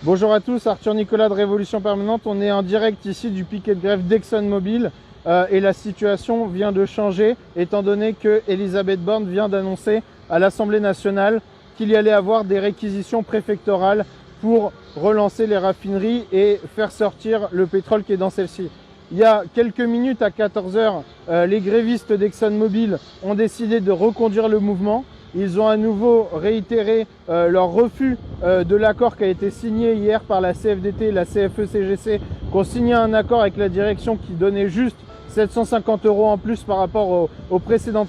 Bonjour à tous, Arthur Nicolas de Révolution Permanente. On est en direct ici du piquet de grève d'ExxonMobil et la situation vient de changer étant donné que Elisabeth Borne vient d'annoncer à l'Assemblée nationale qu'il y allait avoir des réquisitions préfectorales pour relancer les raffineries et faire sortir le pétrole qui est dans celles-ci. Il y a quelques minutes à 14 h, les grévistes d'ExxonMobil ont décidé de reconduire le mouvement. Ils ont à nouveau réitéré leur refus de l'accord qui a été signé hier par la CFDT et la CFE-CGC, qui ont signé un accord avec la direction qui donnait juste 750 € en plus par rapport aux précédentes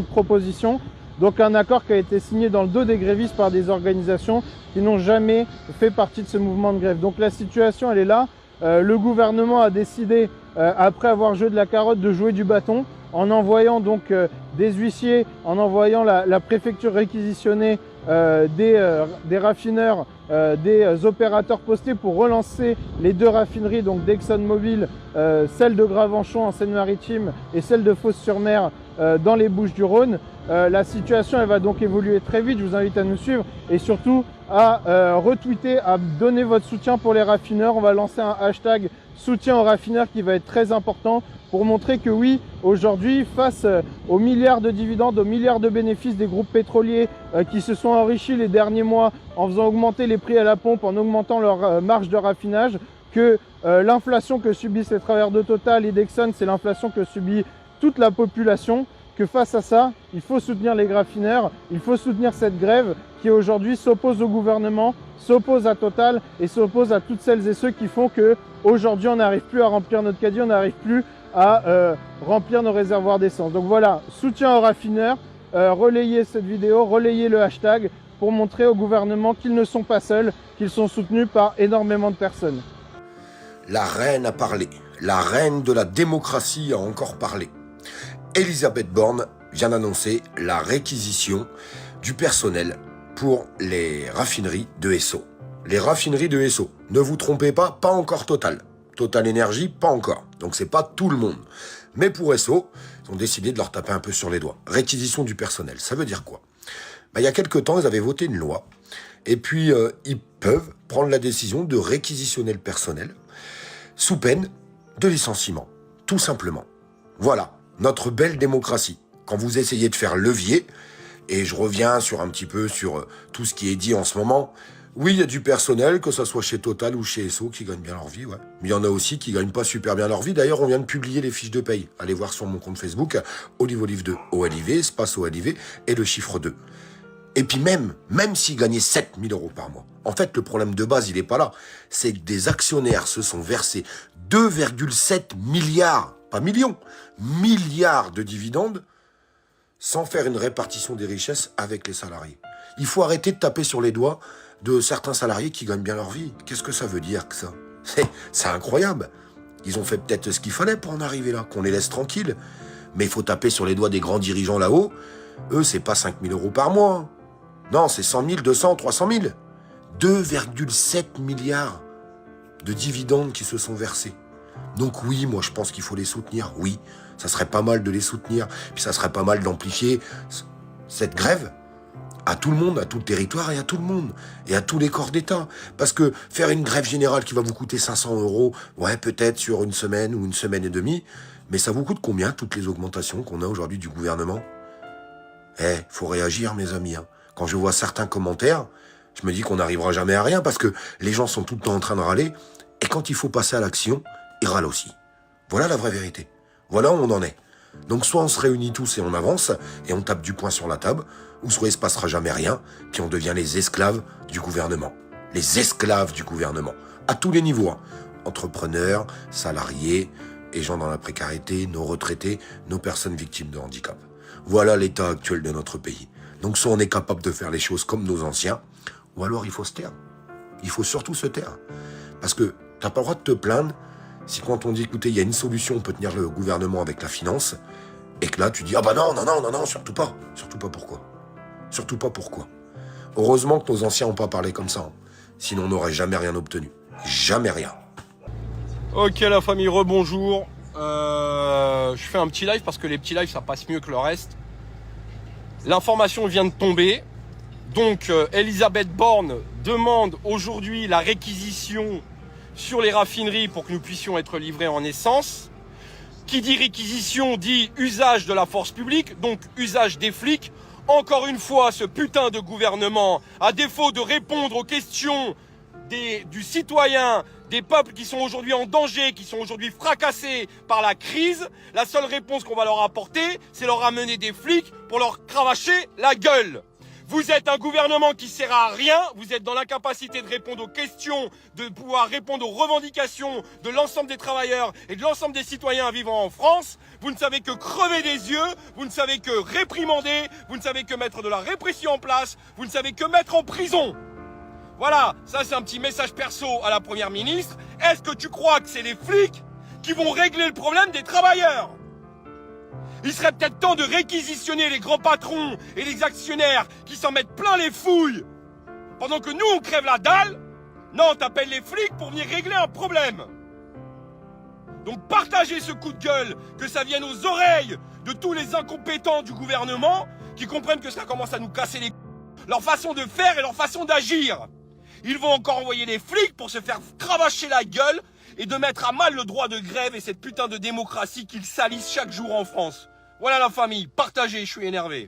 propositions. Donc un accord qui a été signé dans le dos des grévistes par des organisations qui n'ont jamais fait partie de ce mouvement de grève. Donc la situation elle est là. Le gouvernement a décidé, après avoir joué de la carotte, de jouer du bâton, en envoyant donc des huissiers, en envoyant la préfecture réquisitionner des raffineurs, des opérateurs postés pour relancer les deux raffineries donc d'ExxonMobil, celle de Gravenchon en Seine-Maritime et celle de Fos-sur-Mer dans les Bouches-du-Rhône. La situation elle va donc évoluer très vite, je vous invite à nous suivre et surtout à retweeter, à donner votre soutien pour les raffineurs. On va lancer un hashtag soutien aux raffineurs qui va être très important pour montrer que oui, aujourd'hui, face aux milliards de dividendes, aux milliards de bénéfices des groupes pétroliers qui se sont enrichis les derniers mois en faisant augmenter les prix à la pompe, en augmentant leur marge de raffinage, que l'inflation que subissent les travailleurs de Total et d'Exxon, c'est l'inflation que subit toute la population, que face à ça, il faut soutenir les raffineurs, il faut soutenir cette grève qui aujourd'hui s'oppose au gouvernement, s'oppose à Total et s'oppose à toutes celles et ceux qui font que aujourd'hui on n'arrive plus à remplir notre caddie, on n'arrive plus à remplir nos réservoirs d'essence. Donc voilà, soutien aux raffineurs, relayez cette vidéo, relayez le hashtag pour montrer au gouvernement qu'ils ne sont pas seuls, qu'ils sont soutenus par énormément de personnes. La reine a parlé, la reine de la démocratie a encore parlé. Elisabeth Borne vient d'annoncer la réquisition du personnel pour les raffineries de Esso. Les raffineries de Esso, ne vous trompez pas, pas encore Total. Total Énergie, pas encore. Donc c'est pas tout le monde. Mais pour Esso, ils ont décidé de leur taper un peu sur les doigts. Réquisition du personnel, ça veut dire quoi? Il y a quelques temps, ils avaient voté une loi. Et puis, ils peuvent prendre la décision de réquisitionner le personnel sous peine de licenciement. Tout simplement. Voilà, notre belle démocratie. Quand vous essayez de faire levier, et je reviens sur un petit peu sur tout ce qui est dit en ce moment. Oui, il y a du personnel, que ce soit chez Total ou chez Esso, qui gagnent bien leur vie, ouais. Mais il y en a aussi qui gagnent pas super bien leur vie. D'ailleurs, on vient de publier les fiches de paye. Allez voir sur mon compte Facebook, Olive2, OLIV, espace OLIV, et le chiffre 2. Et puis même s'ils gagnaient 7 000 € par mois, en fait, le problème de base, il n'est pas là. C'est que des actionnaires se sont versés 2,7 milliards, pas millions, milliards de dividendes, sans faire une répartition des richesses avec les salariés. Il faut arrêter de taper sur les doigts de certains salariés qui gagnent bien leur vie. Qu'est-ce que ça veut dire que ça? C'est incroyable. Ils ont fait peut-être ce qu'il fallait pour en arriver là, qu'on les laisse tranquilles. Mais il faut taper sur les doigts des grands dirigeants là-haut. Eux, c'est pas 5 000 € par mois. Hein. Non, c'est 100 000, 200, 300 000. 2,7 milliards de dividendes qui se sont versés. Donc oui, moi je pense qu'il faut les soutenir. Oui, ça serait pas mal de les soutenir. Puis ça serait pas mal d'amplifier cette grève à tout le monde, à tout le territoire et à tout le monde. Et à tous les corps d'État. Parce que faire une grève générale qui va vous coûter 500 €, ouais, peut-être sur une semaine ou une semaine et demie, mais ça vous coûte combien toutes les augmentations qu'on a aujourd'hui du gouvernement? Faut réagir mes amis. Hein. Quand je vois certains commentaires, je me dis qu'on n'arrivera jamais à rien parce que les gens sont tout le temps en train de râler. Et quand il faut passer à l'action, ils râlent aussi. Voilà la vraie vérité. Voilà où on en est. Donc soit on se réunit tous et on avance, et on tape du poing sur la table, ou soit il se passera jamais rien, puis on devient les esclaves du gouvernement. Les esclaves du gouvernement. À tous les niveaux. Hein. Entrepreneurs, salariés, et gens dans la précarité, nos retraités, nos personnes victimes de handicap. Voilà l'état actuel de notre pays. Donc soit on est capable de faire les choses comme nos anciens, ou alors il faut se taire. Il faut surtout se taire. Parce que t'as pas le droit de te plaindre si quand on dit, écoutez, il y a une solution, on peut tenir le gouvernement avec la finance, et que là, tu dis, ah bah non, surtout pas. Surtout pas pourquoi. Surtout pas pourquoi. Heureusement que nos anciens n'ont pas parlé comme ça. Hein. Sinon, on n'aurait jamais rien obtenu. Jamais rien. Ok, la famille, rebonjour. Je fais un petit live parce que les petits lives, ça passe mieux que le reste. L'information vient de tomber. Donc, Elisabeth Borne demande aujourd'hui la réquisition sur les raffineries pour que nous puissions être livrés en essence. Qui dit réquisition dit usage de la force publique, donc usage des flics. Encore une fois, ce putain de gouvernement, à défaut de répondre aux questions du citoyen, des peuples qui sont aujourd'hui en danger, qui sont aujourd'hui fracassés par la crise, la seule réponse qu'on va leur apporter, c'est leur amener des flics pour leur cravacher la gueule. Vous êtes un gouvernement qui sert à rien, vous êtes dans l'incapacité de répondre aux questions, de pouvoir répondre aux revendications de l'ensemble des travailleurs et de l'ensemble des citoyens vivant en France. Vous ne savez que crever des yeux, vous ne savez que réprimander, vous ne savez que mettre de la répression en place, vous ne savez que mettre en prison. Voilà, ça c'est un petit message perso à la première ministre. Est-ce que tu crois que c'est les flics qui vont régler le problème des travailleurs ? Il serait peut-être temps de réquisitionner les grands patrons et les actionnaires qui s'en mettent plein les fouilles pendant que nous on crève la dalle. Non, t'appelles les flics pour venir régler un problème. Donc partagez ce coup de gueule, que ça vienne aux oreilles de tous les incompétents du gouvernement qui comprennent que ça commence à nous casser les leur façon de faire et leur façon d'agir. Ils vont encore envoyer les flics pour se faire cravacher la gueule et de mettre à mal le droit de grève et cette putain de démocratie qu'ils salissent chaque jour en France. Voilà la famille, partagez, je suis énervé.